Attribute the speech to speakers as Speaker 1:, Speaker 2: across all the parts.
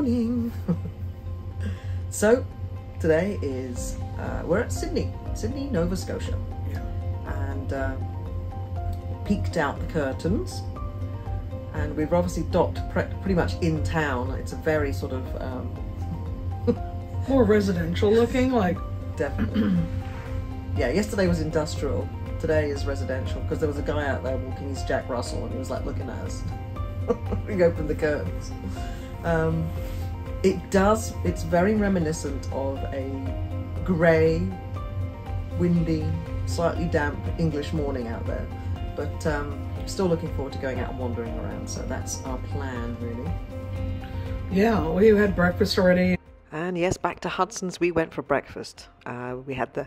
Speaker 1: morning. So today is we're at Sydney Nova Scotia. Yeah. And peeked out the curtains, and we've obviously docked pretty much in town. It's a very sort of
Speaker 2: more residential looking, like.
Speaker 1: Definitely. Yeah, yesterday was industrial, today is residential, because there was a guy out there walking his Jack Russell and he was like looking at us. We opened the curtains. It's very reminiscent of a grey, windy, slightly damp English morning out there, but still looking forward to going out and wandering around, so that's our plan really.
Speaker 2: Yeah, we had breakfast already.
Speaker 1: And yes, back to Hudson's we went for breakfast. We had the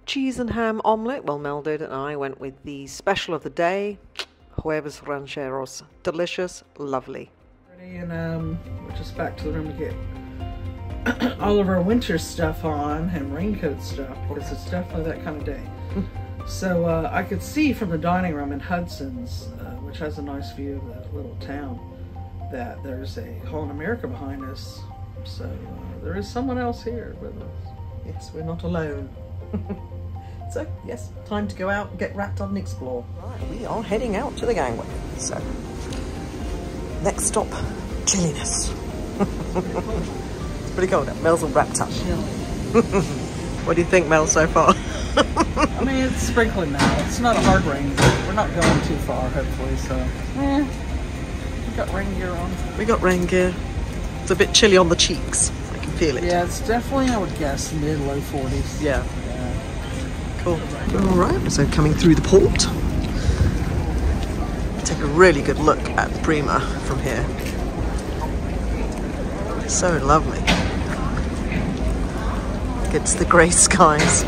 Speaker 1: cheese and ham omelette. Well, Mel did, and I went with the special of the day, huevos rancheros. Delicious, lovely.
Speaker 2: And we're just back to the room to get all of our winter stuff on and raincoat stuff, because it's definitely that kind of day. So I could see from the dining room in Hudson's, which has a nice view of that little town, that there's a Holland America behind us. So there is someone else here with us.
Speaker 1: Yes, we're not alone. So yes, time to go out and get wrapped up and explore. Right, we are heading out to the gangway. So next stop, chilliness. It's pretty cold out. Mel's all wrapped up. What do you think, Mel, so far?
Speaker 2: I mean, it's sprinkling now. It's not a hard rain, but we're not going too far, hopefully. So we got rain gear on.
Speaker 1: We got rain gear. It's a bit chilly on the cheeks. I can feel it.
Speaker 2: Yeah, it's definitely, I would guess, mid-low 40s.
Speaker 1: Yeah. Cool. All right, so coming through the port. Take a really good look at PRIMA from here. So lovely. Against the grey skies.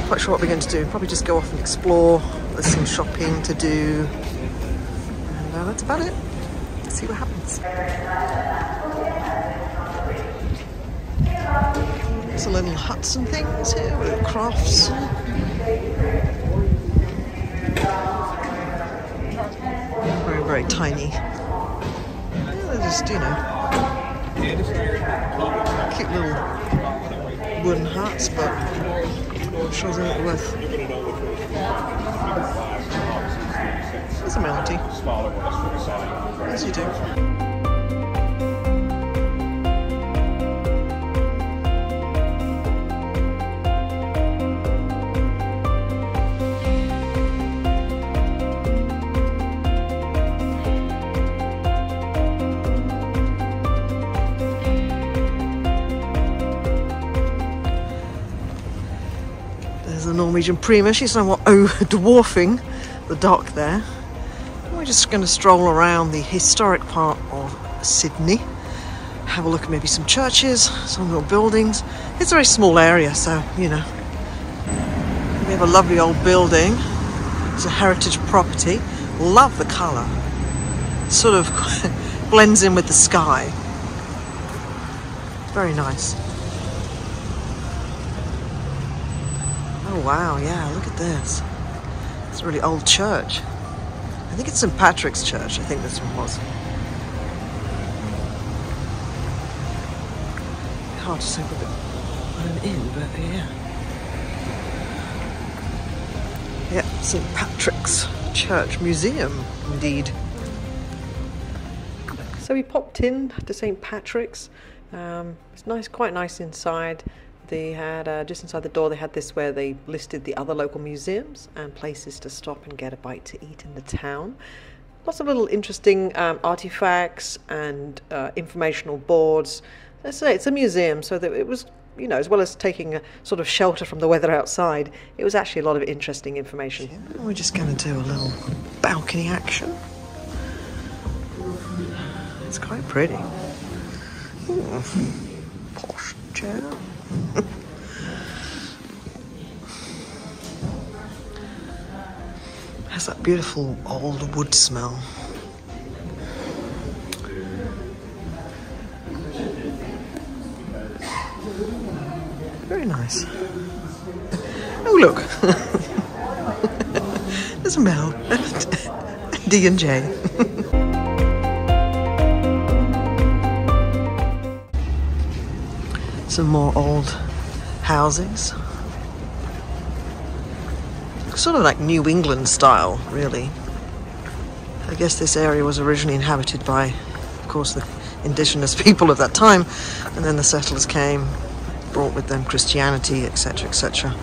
Speaker 1: Quite sure what we're going to do. Probably just go off and explore. There's some shopping to do. And that's about it. Let's see what happens. There's a little Hudson things here, little crafts. Very, very tiny. Yeah, they're just, you know, cute little wooden huts, but I'm sure they're worth. There's a melody. As you do. The Norwegian PRIMA, she's somewhat dwarfing the dock there. We're just going to stroll around the historic part of Sydney, have a look at maybe some churches, some little buildings. It's a very small area, so you know. We have a lovely old building. It's a heritage property. Love the colour. Sort of blends in with the sky. Very nice. Oh wow, yeah, look at this. It's a really old church. I think it's St. Patrick's Church, I think this one was. Hard to say what I'm in, but yeah. Yeah, St. Patrick's Church Museum, indeed. So we popped in to St. Patrick's. It's nice, quite nice inside. They had, just inside the door, they had this where they listed the other local museums and places to stop and get a bite to eat in the town. Lots of little interesting artifacts and informational boards. Let's say it's a museum, so that it was, you know, as well as taking a sort of shelter from the weather outside, it was actually a lot of interesting information. Yeah, we're just going to do a little balcony action. It's quite pretty. Ooh, posh chair. Has that beautiful old wood smell. Very nice. Oh look, there's Mel, D and J. Some more old houses. Sort of like New England style, really. I guess this area was originally inhabited by, of course, the indigenous people of that time, and then the settlers came, brought with them Christianity, etc., etc.,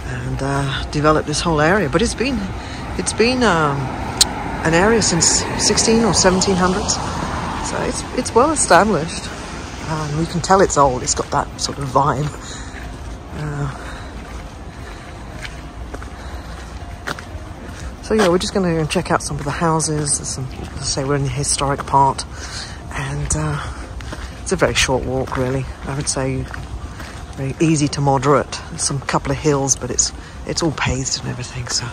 Speaker 1: and developed this whole area. But it's been an area since 16 or 1700s, so it's well established, and we can tell it's old. It's got that sort of vibe. So yeah, we're just going to go and check out some of the houses. There's some, as I say, we're in the historic part, and it's a very short walk, really. I would say very easy to moderate. There's some couple of hills, but it's all paved and everything. So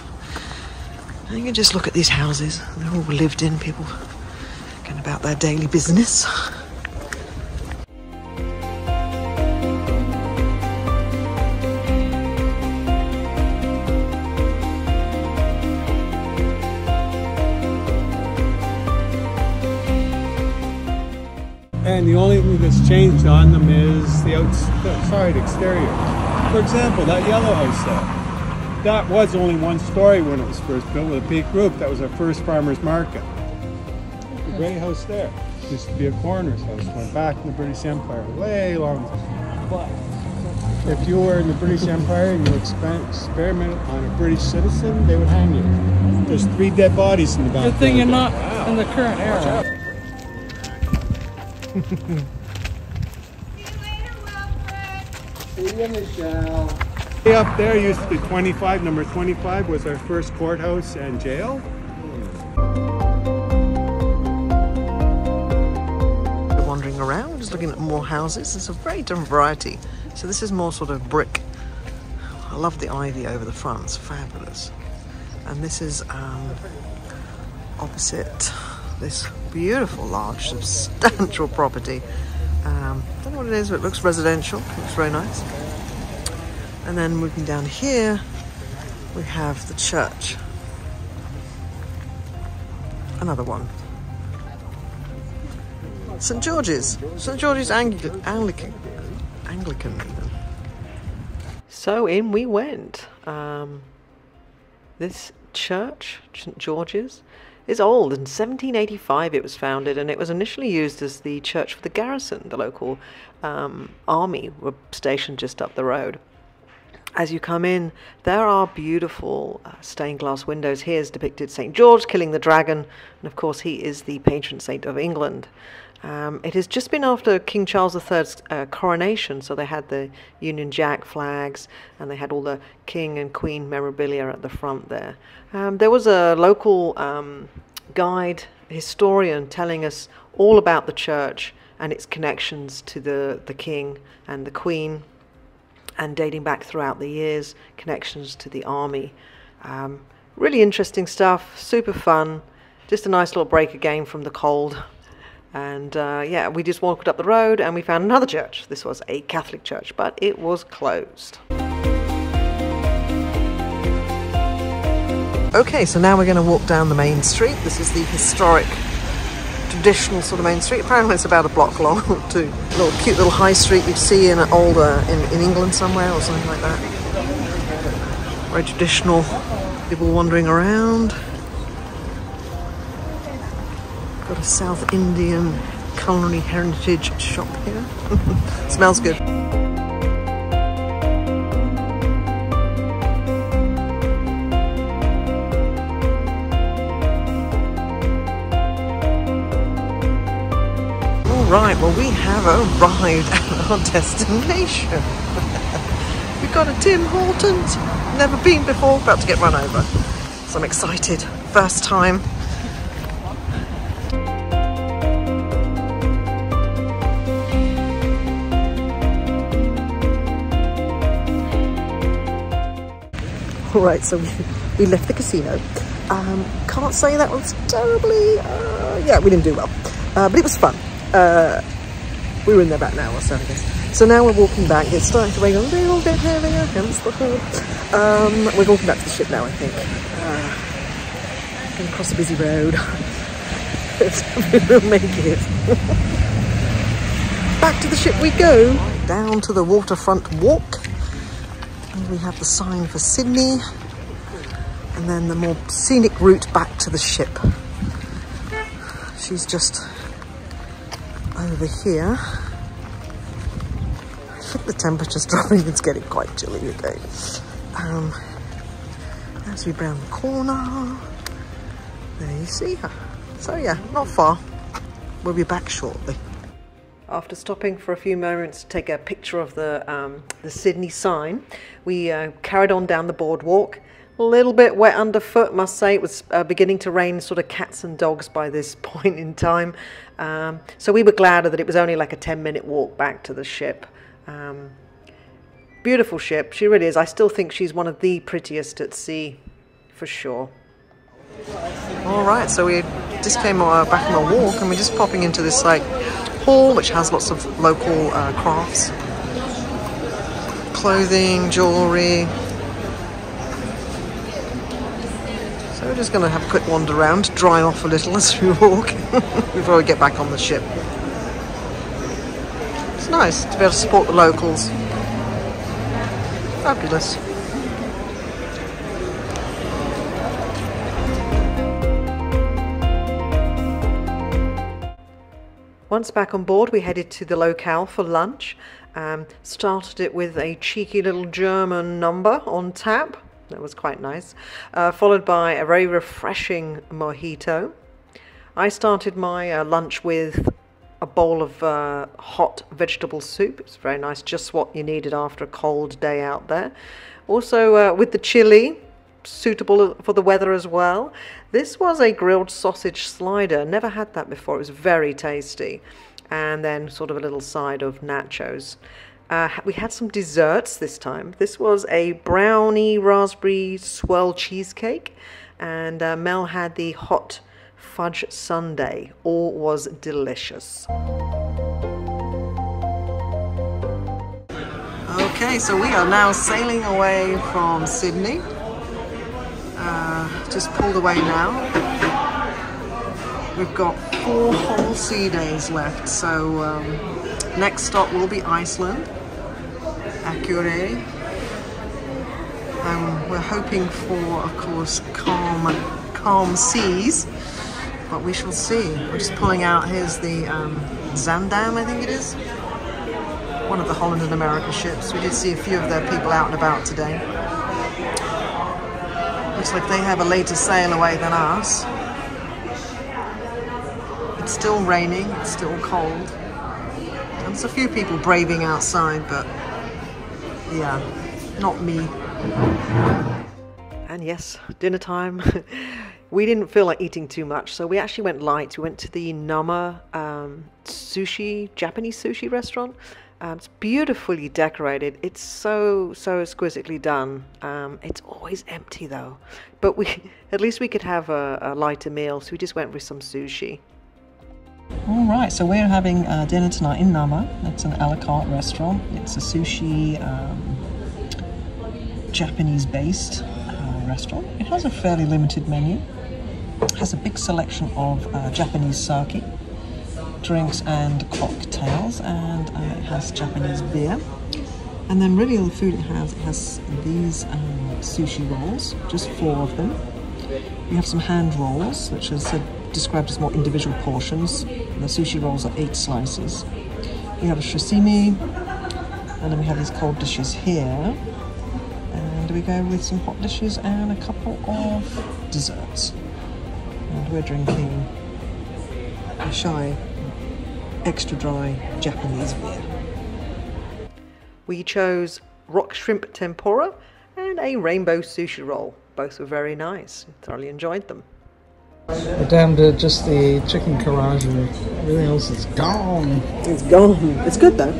Speaker 1: you can just look at these houses. They're all lived in. People going about their daily business.
Speaker 3: And the only thing that's changed on them is the outside exterior. For example, that yellow house there, that was only one story when it was first built with a peak roof. That was our first farmer's market. The grey house there used to be a coroner's house, went back in the British Empire, way long. But if you were in the British Empire and you experimented on a British citizen, they would hang you. There's 3 dead bodies in the back.
Speaker 2: Good thing you're not in the current era.
Speaker 3: See you later, Wilfred. See you, Michelle. Up there used to be 25. Number 25 was our first courthouse and jail.
Speaker 1: Wandering around, just looking at more houses. There's a very different variety. So this is more sort of brick. I love the ivy over the front. It's fabulous. And this is opposite this beautiful, large, substantial property. Don't know what it is, but it looks residential. Looks very nice. And then moving down here, we have the church. Another one. St. George's Anglican even. So in we went. This church, St. George's, is old. In 1785 it was founded, and it was initially used as the church for the garrison. The local army were stationed just up the road. As you come in, there are beautiful stained glass windows. Here is depicted St. George killing the dragon, and of course he is the patron saint of England. It has just been after King Charles III's coronation, so they had the Union Jack flags, and they had all the King and Queen memorabilia at the front there. There was a local guide, historian, telling us all about the church and its connections to the King and the Queen, and dating back throughout the years, connections to the army. Really interesting stuff, super fun, just a nice little break again from the cold. And yeah, we just walked up the road and we found another church. This was a Catholic church, but it was closed. Okay, so now we're going to walk down the main street. This is the historic, traditional sort of main street. Apparently it's about a block long too. A little cute little high street you'd see in an older, in England somewhere or something like that. Very traditional, people wandering around. Got a South Indian culinary heritage shop here. Smells good. Alright, well we have arrived at our destination. We've got a Tim Hortons. Never been before, about to get run over. So I'm excited. First time. Alright, so we left the casino. Can't say that was terribly, yeah, we didn't do well. But it was fun. We were in there about an hour or so, I guess. So now we're walking back. It's starting to rain a little bit heavier, hence the hood. We're walking back to the ship now, I think. Going across a busy road. We'll make it. Back to the ship we go. down to the waterfront walk. And we have the sign for Sydney. And then the more scenic route back to the ship. She's just over here. I think the temperature's dropping, it's getting quite chilly again. As we round the corner, there you see her. So yeah, not far. We'll be back shortly. After stopping for a few moments to take a picture of the Sydney sign, we carried on down the boardwalk. A little bit wet underfoot, must say. It was beginning to rain sort of cats and dogs by this point in time. So we were glad that it was only like a 10-minute walk back to the ship. Beautiful ship, she really is. I still think she's one of the prettiest at sea, for sure. Alright, so we just came back from a walk and we're just popping into this like hall which has lots of local crafts. Clothing, jewellery. So we're just going to have a quick wander around, dry off a little as we walk before we get back on the ship. It's nice to be able to support the locals. Fabulous. Once back on board, we headed to the locale for lunch. Started it with a cheeky little German number on tap. That was quite nice. Followed by a very refreshing mojito. I started my lunch with a bowl of hot vegetable soup. It's very nice, just what you needed after a cold day out there. Also with the chili, suitable for the weather as well. This was a grilled sausage slider. Never had that before. It was very tasty. And then sort of a little side of nachos. We had some desserts this time. This was a brownie raspberry swirl cheesecake, and Mel had the hot fudge sundae. All was delicious. Okay, so we are now sailing away from Sydney. Just pulled away now. We've got 4 whole sea days left, so next stop will be Iceland. Accurate. We're hoping for, of course, calm seas, but we shall see. We're just pulling out. Here's the Zandam, I think it is. One of the Holland and America ships. We did see a few of their people out and about today. Looks like they have a later sail away than us. It's still raining, it's still cold. And there's a few people braving outside, but yeah, not me. And yes, dinner time. We didn't feel like eating too much, so we actually went light. We went to the Nama sushi, Japanese sushi restaurant. It's beautifully decorated. It's so exquisitely done. It's always empty though, but at least we could have a lighter meal, so we just went with some sushi. Alright, so we're having dinner tonight in Nama. It's an a la carte restaurant. It's a sushi, Japanese-based restaurant. It has a fairly limited menu. It has a big selection of Japanese sake, drinks and cocktails, and it has Japanese beer. And then really all the food it has these sushi rolls, just 4 of them. We have some hand rolls, which is described as more individual portions. The sushi rolls are 8 slices. We have a sashimi, and then we have these cold dishes here. And we go with some hot dishes and a couple of desserts. And we're drinking a shy, extra dry Japanese beer. We chose rock shrimp tempura and a rainbow sushi roll. Both were very nice. Thoroughly enjoyed them.
Speaker 2: We're down to just the chicken karaage. Everything else is gone.
Speaker 1: It's gone. It's good though.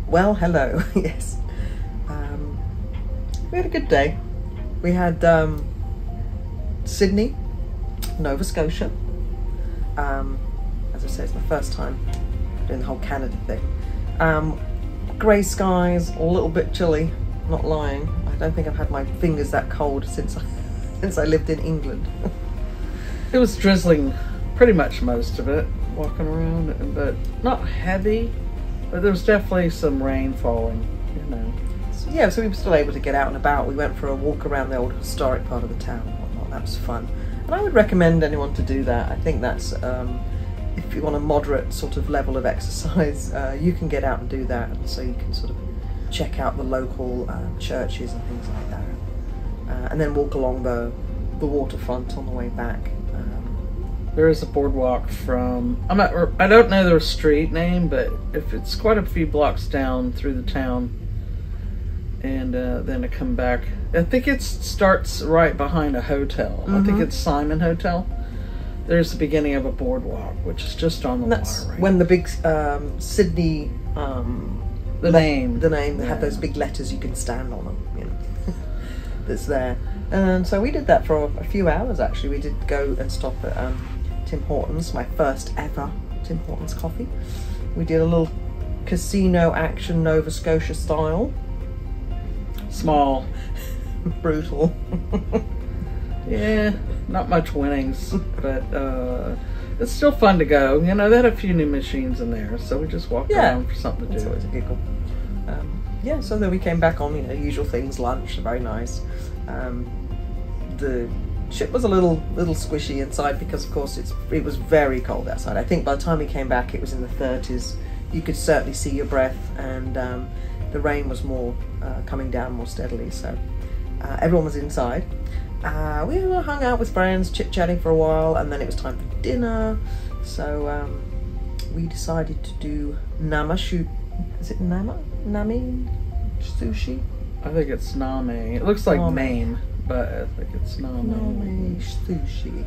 Speaker 1: Well, hello. Yes. We had a good day. We had Sydney, Nova Scotia. As I said, it's my first time doing the whole Canada thing. Grey skies, a little bit chilly, not lying. I don't think I've had my fingers that cold since I lived in England.
Speaker 2: It was drizzling pretty much most of it, walking around, but not heavy. But there was definitely some rain falling, you know.
Speaker 1: So, yeah, so we were still able to get out and about. We went for a walk around the old historic part of the town and whatnot. That was fun. And I would recommend anyone to do that. I think that's, if you want a moderate sort of level of exercise, you can get out and do that. And so you can sort of check out the local churches and things like that. And then walk along the waterfront on the way back.
Speaker 2: There is a boardwalk from, I don't know their street name, but if it's quite a few blocks down through the town, and then to come back, I think it starts right behind a hotel. I think it's Simon Hotel. There's the beginning of a boardwalk, which is just on the
Speaker 1: That's
Speaker 2: water. Right?
Speaker 1: when the big Sydney,
Speaker 2: the name,
Speaker 1: they have those big letters, you can stand on them, you know, that's there. And so we did that for a few hours actually. We did go and stop at Tim Hortons, my first ever Tim Hortons coffee. We did a little casino action Nova Scotia style.
Speaker 2: Small.
Speaker 1: Brutal.
Speaker 2: Yeah, not much winnings, but it's still fun to go. You know, they had a few new machines in there, so we just walked around for something to do.
Speaker 1: It's always a giggle. Yeah, so then we came back on, you know, usual things, lunch, very nice. The ship was a little squishy inside because, of course, it was very cold outside. I think by the time we came back, it was in the 30s. You could certainly see your breath, and the rain was more coming down more steadily. So everyone was inside. We hung out with friends, chit-chatting for a while, and then it was time for dinner. So we decided to do is it Nami sushi?
Speaker 2: I think it's Name. It looks like Name, but I think it's Name.
Speaker 1: Nami sushi.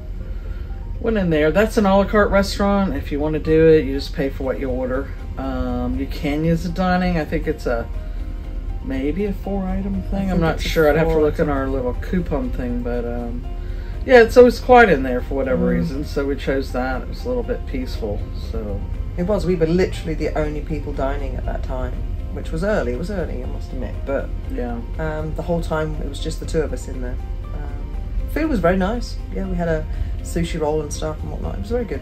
Speaker 2: Went in there. That's an a la carte restaurant. If you want to do it, you just pay for what you order. You can use the dining. I think it's maybe a 4-item thing. I'm not sure. I'd have to look in our little coupon thing, but yeah, it's always quiet in there for whatever reason, so we chose that. It was a little bit peaceful, so.
Speaker 1: It was. We were literally the only people dining at that time, which was early. It was early, I must admit, but
Speaker 2: yeah.
Speaker 1: The whole time it was just the two of us in there. Food was very nice. Yeah, we had a sushi roll and stuff and whatnot. It was very good.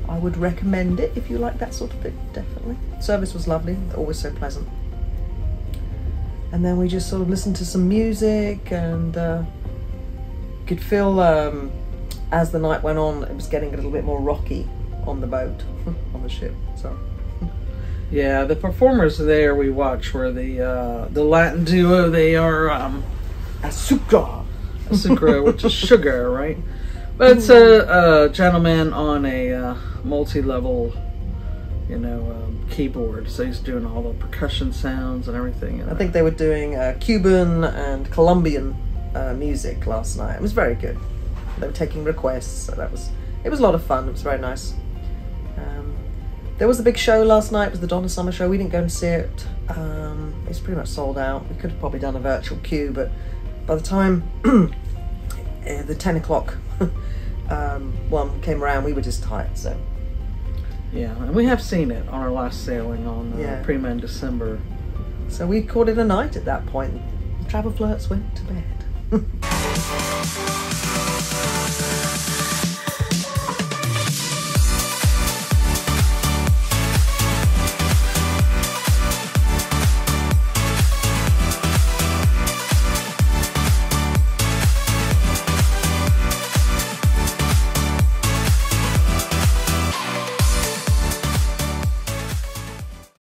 Speaker 1: I would recommend it if you like that sort of thing, definitely. Service was lovely, always so pleasant. And then we just sort of listened to some music and could feel as the night went on, it was getting a little bit more rocky on the boat, on the ship. So.
Speaker 2: Yeah, the performers there we watched were the Latin duo. They are
Speaker 1: Açucar,
Speaker 2: which is sugar, right? But it's a gentleman on a multi-level, you know, keyboard. So he's doing all the percussion sounds and everything. You know?
Speaker 1: I think they were doing Cuban and Colombian music last night. It was very good. They were taking requests, so it was a lot of fun. It was very nice. There was a big show last night. It was the Donna Summer show. We didn't go and see it. It's pretty much sold out. We could have probably done a virtual queue, but by the time the 10 o'clock one came around, we were just tired. So
Speaker 2: yeah, and we have seen it on our last sailing on PRIMA in December.
Speaker 1: So we called it a night at that point. The travel flirts went to bed.